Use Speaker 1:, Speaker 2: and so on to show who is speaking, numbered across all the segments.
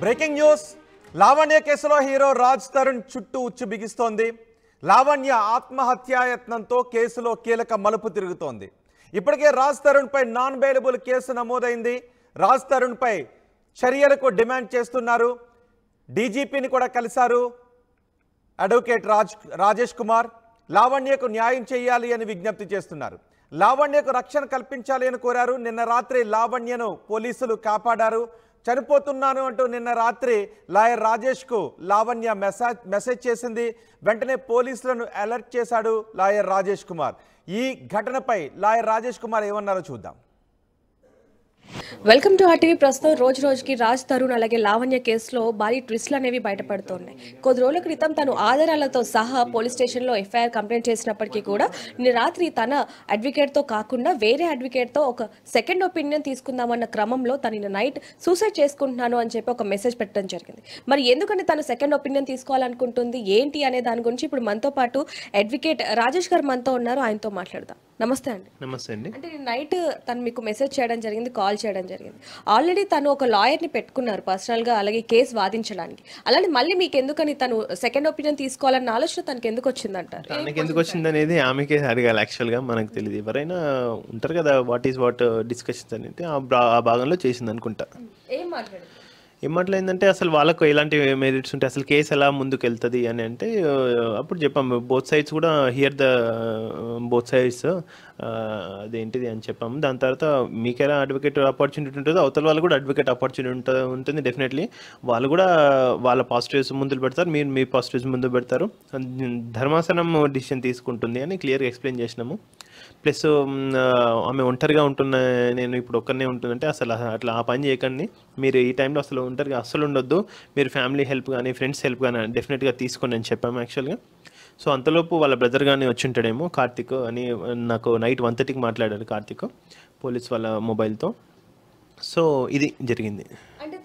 Speaker 1: Breaking news Lavanya కేసులో hero Raj Tarun చుట్టూ ఉచ్చు బిగిస్తోంది. లావణ్య ఆత్మహత్యాయత్నంతో కేసులో కీలక మలుపు తిరుగుతోంది. ఇప్పటికే రాజ్ తరుణ్ పై నాన్ బెయిలబుల్ కేసు నమోదైంది. రాజ్ తరుణ్ పై చర్యలకు డిమాండ్ చేస్తున్నారు. డీజీపీని కూడా కలిశారు అడ్వకేట్ రాజేష్ కుమార్. లావణ్యకు న్యాయం చేయాలి అని విజ్ఞప్తి చేస్తున్నారు. లావణ్యకు రక్షణ కల్పించాలి అని కోరారు. నిన్న రాత్రి లావణ్యను పోలీసులు కాపాడారు. చనిపోతున్నాను అంటూ నిన్న రాత్రి లాయర్ రాజేష్కు లావణ్య మెసేజ్ చేసింది. వెంటనే పోలీసులను అలర్ట్ చేశాడు లాయర్ రాజేష్ కుమార్. ఈ ఘటనపై లాయర్ రాజేష్ కుమార్ ఏమన్నారో చూద్దాం.
Speaker 2: Welcome to RTV. ప్రస్తుతం రోజు రోజుకి రాజ్ తరుణ్ అలాగే లావణ్య కేసులో భారీ ట్విస్టులు అనేవి బయటపడుతున్నాయి. కొద్ది రోజుల క్రితం తను ఆధారాలతో సహా పోలీస్ స్టేషన్లో ఎఫ్ఐఆర్ కంప్లైంట్ చేసినప్పటికీ కూడా నిన్న రాత్రి తన అడ్వకేట్తో కాకుండా వేరే అడ్వకేట్తో ఒక సెకండ్ ఒపీనియన్ తీసుకుందామన్న క్రమంలో తను నైట్ సూసైడ్ చేసుకుంటున్నాను అని చెప్పి ఒక మెసేజ్ పెట్టడం జరిగింది. మరి ఎందుకని తను సెకండ్ ఒపీనియన్ తీసుకోవాలనుకుంటుంది ఏంటి అనే దాని గురించి ఇప్పుడు మనతో పాటు అడ్వకేట్ రాజేష్ గారు మనతో ఉన్నారు. ఆయనతో మాట్లాడదాం. నమస్తే అండి.
Speaker 3: నమస్తే అండి.
Speaker 2: అంటే నైట్ తను మీకు మెసేజ్ చేయడం జరిగింది, కాల్ చేయడం జరిగింది. ఆల్రెడీ తను ఒక లాయర్ని పెట్టుకున్నారు పర్సనల్గా, అలాగే కేసు వాదించడానికి. అలానే మళ్ళీ మీకు ఎందుకని తను సెకండ్ ఒపీనియన్ తీసుకోవాలన్న ఆలోచన తనకి ఎందుకు వచ్చిందంటారు?
Speaker 3: తనకి ఎందుకు వచ్చింది అనేది ఆమెకే అడగాలి. యాక్చువల్గా మనకు తెలియదు. ఎవరైనా ఉంటారు కదా వాట్ ఈస్ వాట్ డిస్కషన్స్ అనేది ఆ భాగంలో చేసింది అనుకుంటా.
Speaker 2: ఏం మాట్లాడారు?
Speaker 3: ఏం మాట్లాడిందంటే అసలు వాళ్ళకు ఎలాంటి మెరిట్స్ ఉంటాయి, అసలు కేసు ఎలా ముందుకు వెళ్తుంది అని అంటే అప్పుడు చెప్పాము బోత్ సైడ్స్ కూడా హియర్ ద బోత్ సైడ్స్ అదేంటిది అని చెప్పాము. దాని తర్వాత మీకు ఎలా అడ్వకేట్ ఆపర్చునిటీ ఉంటుందో అవతల వాళ్ళు కూడా అడ్వకేట్ ఆపర్చునిటీ ఉంటుంది డెఫినెట్లీ. వాళ్ళు కూడా వాళ్ళ పాజిటివ్స్ ముందు పెడతారు, మీరు మీ పాజిటివ్స్ ముందు పెడతారు. ధర్మాసనం డిసిషన్ తీసుకుంటుంది అని క్లియర్గా ఎక్స్ప్లెయిన్ చేసినాము. ప్లస్ ఆమె ఒంటరిగా ఉంటున్న నేను ఇప్పుడు ఒక్కరినే ఉంటుందంటే అసలు అట్లా ఆ పని చేయకండి. మీరు ఈ టైంలో అసలు ఒంటరిగా అస్సలు ఉండొద్దు. మీరు ఫ్యామిలీ హెల్ప్ కానీ ఫ్రెండ్స్ హెల్ప్ కానీ డెఫినెట్గా తీసుకోండి అని చెప్పాము యాక్చువల్గా. సో అంతలోపు వాళ్ళ బ్రదర్ కానీ వచ్చి ఉంటాడేమో కార్తిక్ అని నాకు నైట్ 1:30కి మాట్లాడారు కార్తిక్ పోలీస్ వాళ్ళ మొబైల్తో. సో ఇది జరిగింది.
Speaker 2: అంటే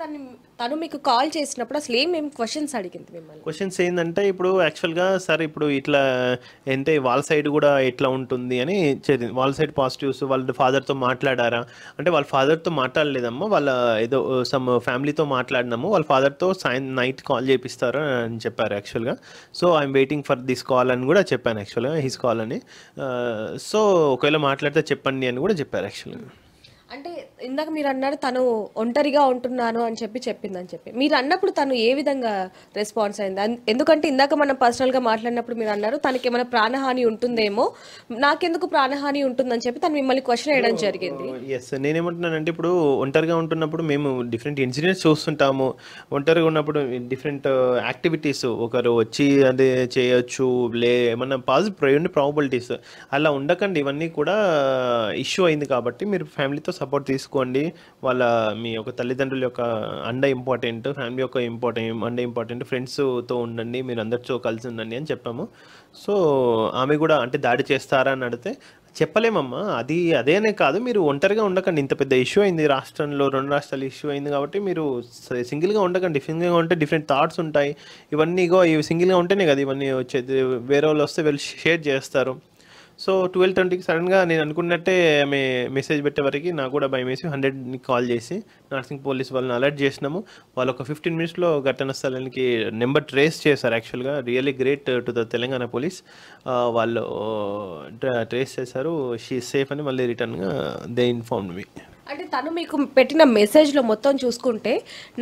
Speaker 2: తను మీకు కాల్ చేసినప్పుడు అసలు ఏం క్వశ్చన్స్ అడిగింది మిమ్మల్ని?
Speaker 3: క్వశ్చన్స్ ఏంటంటే ఇప్పుడు యాక్చువల్గా సార్ ఇప్పుడు ఇట్లా అంటే వాళ్ళ సైడ్ కూడా ఎట్లా ఉంటుంది అని చేరింది. వాళ్ళ సైడ్ పాజిటివ్స్ వాళ్ళ ఫాదర్తో మాట్లాడారా అంటే వాళ్ళ ఫాదర్తో మాట్లాడలేదమ్మా, వాళ్ళ ఏదో సమ్ ఫ్యామిలీతో మాట్లాడినాము, వాళ్ళ ఫాదర్తో నైట్ కాల్ చేపిస్తారు అని చెప్పారు యాక్చువల్గా. So I'm waiting for this call అని కూడా చెప్పాను యాక్చువల్గా, హిస్ కాల్ అని. సో ఒకవేళ మాట్లాడితే చెప్పండి అని కూడా చెప్పారు యాక్చువల్గా.
Speaker 2: అంటే ఇందాక మీరు అన్నారు తను ఒంటరిగా ఉంటున్నాను అని చెప్పిందని చెప్పి, మీరు అన్నప్పుడు తను ఏ విధంగా రెస్పాన్స్ అయింది? ఎందుకంటే ఇందాక మనం పర్సనల్గా మాట్లాడినప్పుడు మీరు అన్నారు తనకి ఏమైనా ప్రాణహాని ఉంటుందేమో, నాకెందుకు ప్రాణహాని ఉంటుందని చెప్పి తను మిమ్మల్ని క్వశ్చన్ వేయడం జరిగింది.
Speaker 3: ఎస్, నేనేమంటున్నానంటే ఇప్పుడు ఒంటరిగా ఉంటున్నప్పుడు మేము డిఫరెంట్ ఇన్సిడెంట్స్ చూస్తుంటాము. ఒంటరిగా ఉన్నప్పుడు డిఫరెంట్ యాక్టివిటీస్ ఒకరు వచ్చి అదే చేయొచ్చు, ఏమన్నా ప్రాబిలిటీస్ అలా ఉండకండి. ఇవన్నీ కూడా ఇష్యూ అయింది కాబట్టి మీరు ఫ్యామిలీతో సపోర్ట్ తీసుకోండి. మీ యొక్క తల్లిదండ్రుల యొక్క అండ ఇంపార్టెంట్, ఫ్యామిలీ యొక్క అండ ఇంపార్టెంట్, ఫ్రెండ్స్తో ఉండండి, మీరు అందరితో కలిసి ఉండండి అని చెప్పాము. సో ఆమె కూడా అంటే దాడి చేస్తారా అని అడిగితే చెప్పలేమమ్మా, అదేనే కాదు, మీరు ఒంటరిగా ఉండకండి. ఇంత పెద్ద ఇష్యూ అయింది రాష్ట్రంలో, 2 రాష్ట్రాలు ఇష్యూ అయింది కాబట్టి మీరు సింగిల్గా ఉండకండి. సింగిల్గా ఉంటే డిఫరెంట్ థాట్స్ ఉంటాయి. ఇవన్నీ ఇవి సింగిల్గా ఉంటేనే కదా ఇవన్నీ వచ్చేది. వేరే వాళ్ళు వస్తే వీళ్ళు షేర్ చేస్తారు. సో 12:20కి సడన్గా నేను అనుకున్నట్టే ఆమె మెసేజ్ పెట్టేవరకు నాకు కూడా భయం వేసి 100ని కాల్ చేసి నర్సింగ్ పోలీస్ వాళ్ళని అలర్ట్ చేసినాము. వాళ్ళు ఒక 15 మినిట్స్లో ఘటన స్థలానికి నెంబర్ ట్రేస్ చేశారు. యాక్చువల్గా really great to the Telangana police. వాళ్ళు ట్రేస్ చేశారు. షీ సేఫ్ అని మళ్ళీ రిటర్న్గా దే ఇన్ఫార్మ్డ్ మీ.
Speaker 2: అంటే తను మీకు పెట్టిన మెసేజ్లో మొత్తం చూసుకుంటే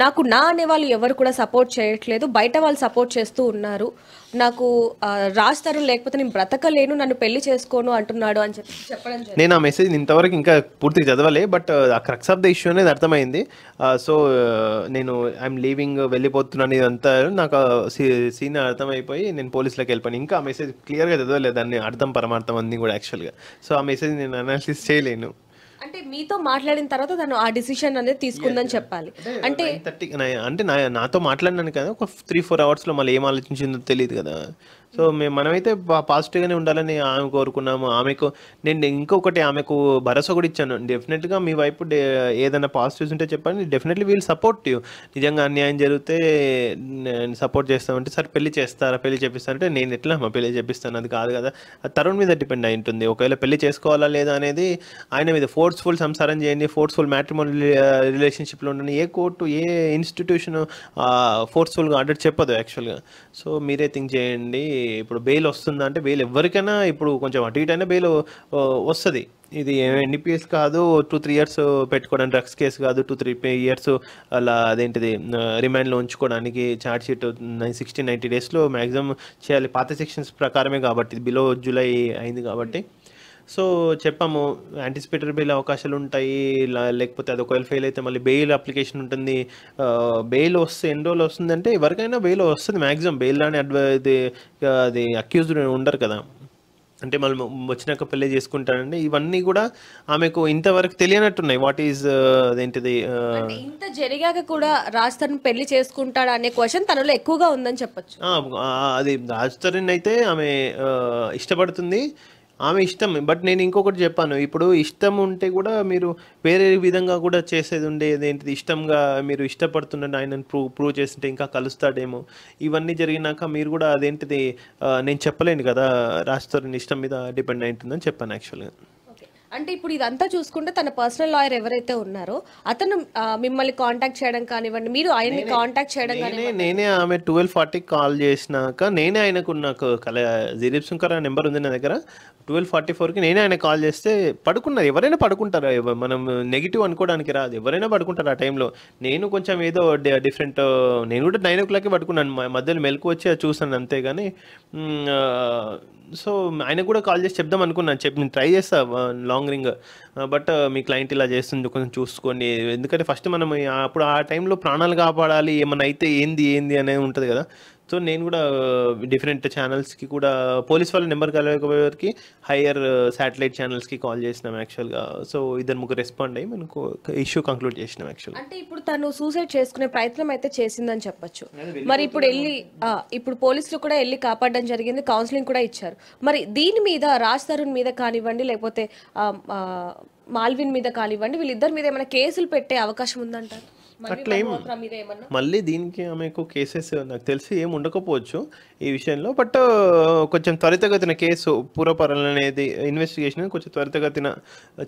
Speaker 2: నాకు నా అనే వాళ్ళు ఎవరు కూడా సపోర్ట్ చేయట్లేదు, బయట వాళ్ళు సపోర్ట్ చేస్తూ ఉన్నారు, నాకు రాజ్ తరుణ్ లేకపోతే నేను బ్రతకలేను, నన్ను పెళ్లి చేసుకోను అంటున్నాడు అని చెప్పడం జరిగింది.
Speaker 3: నేను ఆ మెసేజ్ ఇంతవరకు ఇంకా పూర్తిగా చదవలే, బట్ ఆ క్రక్స్ ఆఫ్ ద ఇష్యూ అనేది అర్థమైంది. సో నేను ఐఎమ్ లీవింగ్ వెళ్ళిపోతున్నాను ఇదంతా నాకు సీన్ అర్థమైపోయి నేను పోలీసులకు వెళ్ళిపోయాను. ఇంకా ఆ మెసేజ్ క్లియర్గా చదవలేదు, దాన్ని అర్థం పరమార్థం అన్నీ కూడా యాక్చువల్గా. సో ఆ మెసేజ్ నేను అనాలిసిస్ చేయలేను.
Speaker 2: అంటే మీతో మాట్లాడిన తర్వాత తను ఆ డిసిషన్ అనేది తీసుకుందని చెప్పాలి. అంటే
Speaker 3: నాతో మాట్లాడినాను కదా, ఒక 3-4 అవర్స్లో మళ్ళీ ఏం ఆలోచించిందో తెలియదు కదా. సో మనమైతే పాజిటివ్గానే ఉండాలని ఆమె కోరుకున్నాము. ఆమెకు నేను ఇంకొకటి ఆమెకు భరోసా కూడా ఇచ్చాను, డెఫినెట్గా మీ వైపు ఏదైనా పాజిటివ్స్ ఉంటే చెప్పండి, డెఫినెట్లీ వీల్ సపోర్ట్ యూ. నిజంగా అన్యాయం జరిగితే నేను సపోర్ట్ చేస్తామంటే సార్ పెళ్లి చేస్తారా, పెళ్లి చేపిస్తారంటే నేను ఎట్లా మా పెళ్లి చేపిస్తాను, అది కాదు కదా, అది తరుణ్ మీద డిపెండ్ అయి ఉంటుంది. ఒకవేళ పెళ్లి చేసుకోవాలా లేదా అనేది ఆయన మీద. ఫోర్స్ఫుల్ సంసారం చేయండి, ఫోర్స్ఫుల్ మ్యాట్రిమోనియల్ రిలేషన్షిప్లో ఉండండి, ఏ కోర్టు ఏ ఇన్స్టిట్యూషన్ ఫోర్స్ఫుల్గా ఆర్డర్ చెప్పదు యాక్చువల్గా. సో మీరే థింక్ చేయండి. ఇప్పుడు బెయిల్ వస్తుందా అంటే బెయిల్ ఎవరికైనా ఇప్పుడు కొంచెం అటు ఇటు అయినా బెయిల్ వస్తుంది. ఇది ఎన్డీపీఎస్ కాదు 2-3 years పెట్టుకోవడానికి, డ్రగ్స్ కేసు కాదు 2-3 years అలా అదేంటిది రిమాండ్లో ఉంచుకోవడానికి. ఛార్జ్ షీట్ 60-90 daysలో మ్యాక్సిమం చేయాలి, పాత సెక్షన్స్ ప్రకారమే కాబట్టి, బిలో జూలై అయింది కాబట్టి. సో చెప్పాము యాంటిసిపేటరీ బెయిల్ అవకాశాలు ఉంటాయి, లేకపోతే అది ఒకవేళ ఫెయిల్ అయితే మళ్ళీ బెయిల్ అప్లికేషన్ ఉంటుంది. బెయిల్ వస్తే ఎన్ని రోజులు వస్తుందంటే ఎవరికైనా బెయిల్ వస్తుంది మ్యాక్సిమం. బెయిల్ అని అది అక్యూజ్డ్ ఉండరు కదా, అంటే మళ్ళీ వచ్చినాక పెళ్లి చేసుకుంటానండి. ఇవన్నీ కూడా ఆమెకు ఇంతవరకు తెలియనట్టున్నాయి. వాట్ ఈజ్ అదేంటిది
Speaker 2: ఇంత జరిగాక కూడా రాజ్ తరుణ్ పెళ్లి చేసుకుంటాడా అనే క్వశ్చన్ తనలో ఎక్కువగా ఉందని చెప్పొచ్చు.
Speaker 3: అది రాజ్ తరుణ్ అయితే ఆమె ఇష్టపడుతుంది, ఆమె ఇష్టం. బట్ నేను ఇంకొకటి చెప్పాను, ఇప్పుడు ఇష్టం ఉంటే కూడా మీరు వేరే విధంగా కూడా చేసేది ఉండేది ఏంటిది, ఇష్టంగా మీరు ఇష్టపడుతుండే ఆయనను ప్రూవ్ చేస్తుంటే ఇంకా కలుస్తాడేమో. ఇవన్నీ జరిగినాక మీరు కూడా అదేంటిది నేను చెప్పలేను కదా, రాజ్ తరుణ్ ఇష్టం మీద డిపెండ్ అయి ఉంటుందని చెప్పాను యాక్చువల్గా.
Speaker 2: అంటే ఇప్పుడు ఇదంతా చూసుకుంటే తన పర్సనల్ లాయర్ ఎవరైతే ఉన్నారో అతను మిమ్మల్ని కాంటాక్ట్ చేయడం కానివ్వండి, మీరు ఆయన్ని కాంటాక్ట్ చేయడం కానివ్వండి.
Speaker 3: నేనే ఆమె 12:40 కాల్ చేసినాక నేనే ఆయనకు, నాకు దిలీప్ శంకర్ నెంబర్ ఉంది నా దగ్గర, 12:44కి నేనే ఆయన కాల్ చేస్తే పడుకున్నారు. ఎవరైనా పడుకుంటారు, మనం నెగిటివ్ అనుకోవడానికి రాదు, ఎవరైనా పడుకుంటారు ఆ టైంలో. నేను కొంచెం ఏదో డిఫరెంట్, నేను కూడా 9 o'clockకి పడుకున్నాను, మధ్యలో మెలకు వచ్చి చూసాను అంతేగాని. సో ఆయన కూడా కాల్ చేసి చెప్దాం అనుకున్నాను, నేను ట్రై చేస్తా long ring, but me client ఇలా చేస్తుంది కొంచెం చూసుకోండి. ఎందుకంటే ఫస్ట్ మనం అప్పుడు ఆ టైంలో ప్రాణాలు కాపాడాలి, ఏమన్నా అయితే ఏంది అనేది ఉంటుంది కదా. సో నేను కూడా డిఫరెంట్ ఛానల్స్కి కూడా పోలీస్ వాళ్ళ నెంబర్ కలవకపోయేవారికి హయ్యర్ శాటిలైట్ ఛానల్స్కి కాల్ చేసినాం యాక్చువల్గా. సో 2-3 రెస్పాండ్ అయ్యి మనకు ఇష్యూ కంక్లూడ్ చేసినాం యాక్చువల్.
Speaker 2: అంటే ఇప్పుడు తను సూసైడ్ చేసుకునే ప్రయత్నం అయితే చేసిందని చెప్పొచ్చు. మరి ఇప్పుడు పోలీసులు కూడా వెళ్ళి కాపాడడం జరిగింది, కౌన్సిలింగ్ కూడా ఇచ్చారు. మరి దీని మీద రాజ్ తరుణ్ మీద కానివ్వండి, లేకపోతే మాల్విన్ మీద కానివ్వండి, వీళ్ళిద్దరి మీద ఏమైనా కేసులు పెట్టే అవకాశం ఉందంటారు?
Speaker 3: అట్లేం మళ్ళీ దీనికి ఆమెకు కేసెస్ నాకు తెలిసి ఏమి ఉండకపోవచ్చు ఈ విషయంలో. బట్ కొంచెం త్వరితగతిన కేసు పూర్వపరాలు అనేది ఇన్వెస్టిగేషన్ కొంచెం త్వరితగతిన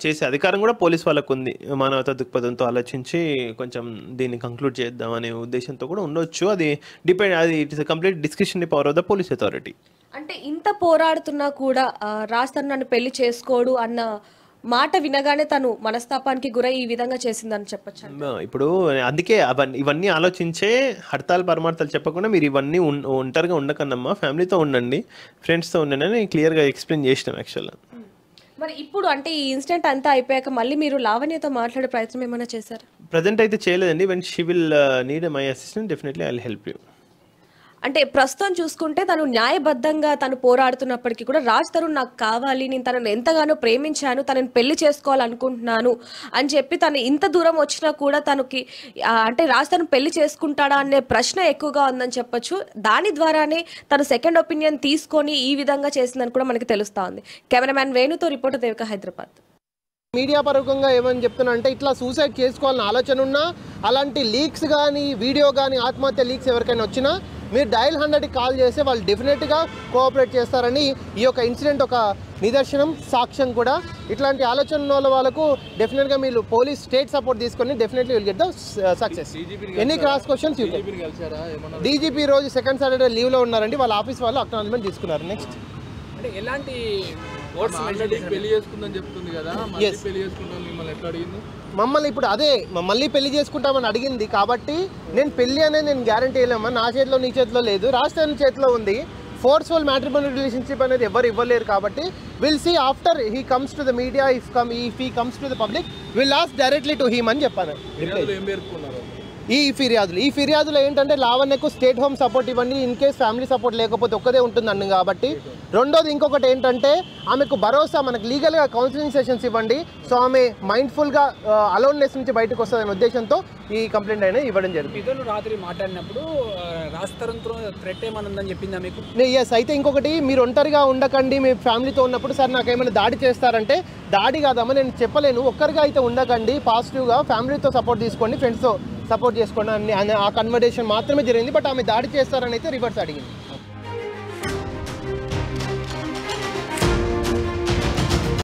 Speaker 3: చేసే అధికారం కూడా పోలీస్ వాళ్ళకు ఉంది. మానవతా దృక్పథంతో ఆలోచించి కొంచెం దీన్ని కంక్లూడ్ చేద్దాం అనే ఉద్దేశంతో కూడా ఉండొచ్చు. అది it is complete discussion power of the police authority.
Speaker 2: అంటే ఇంత పోరాడుతున్నా కూడా రాజ్ తరుణ్ నన్ను పెళ్లి చేసుకోడు అన్న మాట వినగానే తను మనస్తాపానికి గురై ఈ విధంగా చేసిందని చెప్పొచ్చు.
Speaker 3: ఇప్పుడు అందుకే ఇవన్నీ ఆలోచించే హర్తాల్ పరమార్థాలు చెప్పకుండా మీరు ఇవన్నీ ఒంటరిగా ఉండకన్నమ్మా, ఫ్యామిలీతో ఉండండి, ఫ్రెండ్స్తో ఉండండి అని క్లియర్గా ఎక్స్ప్లెయిన్ చేసినాం యాక్చువల్గా.
Speaker 2: మరి ఇప్పుడు అంటే ఈ ఇన్సిడెంట్ అంతా అయిపోయాక మళ్ళీ మీరు లావణ్యతో మాట్లాడే ప్రయత్నం ఏమైనా చేశారు?
Speaker 3: ప్రజెంట్ అయితే చేయలేదండి. When she will need my assistant definitely I will help you.
Speaker 2: అంటే ప్రస్తుతం చూసుకుంటే తను న్యాయబద్ధంగా తను పోరాడుతున్నప్పటికీ కూడా రాజ్ తరుణ్ నాకు కావాలి, నేను తనను ఎంతగానో ప్రేమించాను, తనని పెళ్లి చేసుకోవాలనుకుంటున్నాను అని చెప్పి తను ఇంత దూరం వచ్చినా కూడా తనకి అంటే రాజ్ తరుణ్ పెళ్లి చేసుకుంటాడా అనే ప్రశ్న ఎక్కువగా ఉందని చెప్పొచ్చు. దాని ద్వారానే తను సెకండ్ ఒపీనియన్ తీసుకొని ఈ విధంగా చేసిందని కూడా మనకి తెలుస్తా ఉంది. కెమెరామ్యాన్ వేణుతో రిపోర్టర్ దేవిక, హైదరాబాద్.
Speaker 4: మీడియా పరంగా ఏమని చెప్తున్నా అంటే ఇట్లా సూసైడ్ చేసుకోవాలని ఆలోచన ఉన్నా, అలాంటి లీక్స్ కానీ వీడియో కానీ ఆత్మహత్య లీక్స్ ఎవరికైనా వచ్చినా మీరు డయల్ 100కి కాల్ చేస్తే వాళ్ళు డెఫినెట్గా కోఆపరేట్ చేస్తారని ఈ యొక్క ఇన్సిడెంట్ ఒక నిదర్శనం, సాక్ష్యం కూడా. ఇట్లాంటి ఆలోచన వాళ్ళకు డెఫినెట్గా మీరు పోలీస్ స్టేట్ సపోర్ట్ తీసుకొని definitely will get the success. Any cross questions DGP రోజు సెకండ్ సాటర్డే లీవ్లో ఉన్నారండి, వాళ్ళ ఆఫీస్ వాళ్ళు అక్నాలజ్మెంట్ తీసుకున్నారు. నెక్స్ట్
Speaker 5: అంటే ఎలాంటి పెళ్లి చేసుకుందని చెప్తుంది కదా, పెళ్లి చేసుకుంటాను మిమ్మల్ని ఎట్లా అడిగింది?
Speaker 4: మమ్మల్ని ఇప్పుడు అదే మళ్ళీ పెళ్లి చేసుకుంటామని అడిగింది కాబట్టి నేను పెళ్లి అనేది నేను గ్యారంటీ వేయలేమా, నా చేతిలో నీ చేతిలో లేదు, రాజ్ తరుణ్ చేతిలో ఉంది. ఫోర్స్ఫుల్ మ్యాట్రిమోనియల్ రిలేషన్షిప్ అనేది ఎవరు ఇవ్వలేరు కాబట్టి will see after he comes to the media, if he comes to the public will ask directly to him అని చెప్పాను. ఈ ఫిర్యాదులో ఏంటంటే లావణ్యకు స్టేట్ హోమ్ సపోర్ట్ ఇవ్వండి, ఇన్ కేస్ ఫ్యామిలీ సపోర్ట్ లేకపోతే ఒక్కదే ఉంటుంది అన్ను కాబట్టి రెండోది ఇంకొకటి ఏంటంటే ఆమెకు భరోసా, మనకు లీగల్గా కౌన్సిలింగ్ సెషన్స్ ఇవ్వండి, సో ఆమె మైండ్ఫుల్గా అలోన్నెస్ నుంచి బయటకు వస్తుందనే ఉద్దేశంతో ఈ కంప్లైంట్ అనేది ఇవ్వడం జరిగింది.
Speaker 6: మీతో రాత్రి మాట్లాడినప్పుడు రాజ్ తరుణ్తో థ్రెట్ ఏమైనా ఉందని చెప్పిందా మీకు?
Speaker 4: ఎస్. అయితే ఇంకొకటి, మీరు ఒంటరిగా ఉండకండి, మీ ఫ్యామిలీతో ఉన్నప్పుడు సార్ నాకు ఏమైనా దాడి చేస్తారంటే, దాడి కాదమ్మా నేను చెప్పలేను, ఒక్కరిగా అయితే ఉండకండి, పాజిటివ్గా ఫ్యామిలీతో సపోర్ట్ తీసుకోండి, ఫ్రెండ్స్తో సపోర్ట్ చేసుకోండి అని ఆ కన్వర్జేషన్ మాత్రమే జరిగింది. బట్ ఆమె దాడి చేస్తారని అయితే రివర్స్ అడిగింది.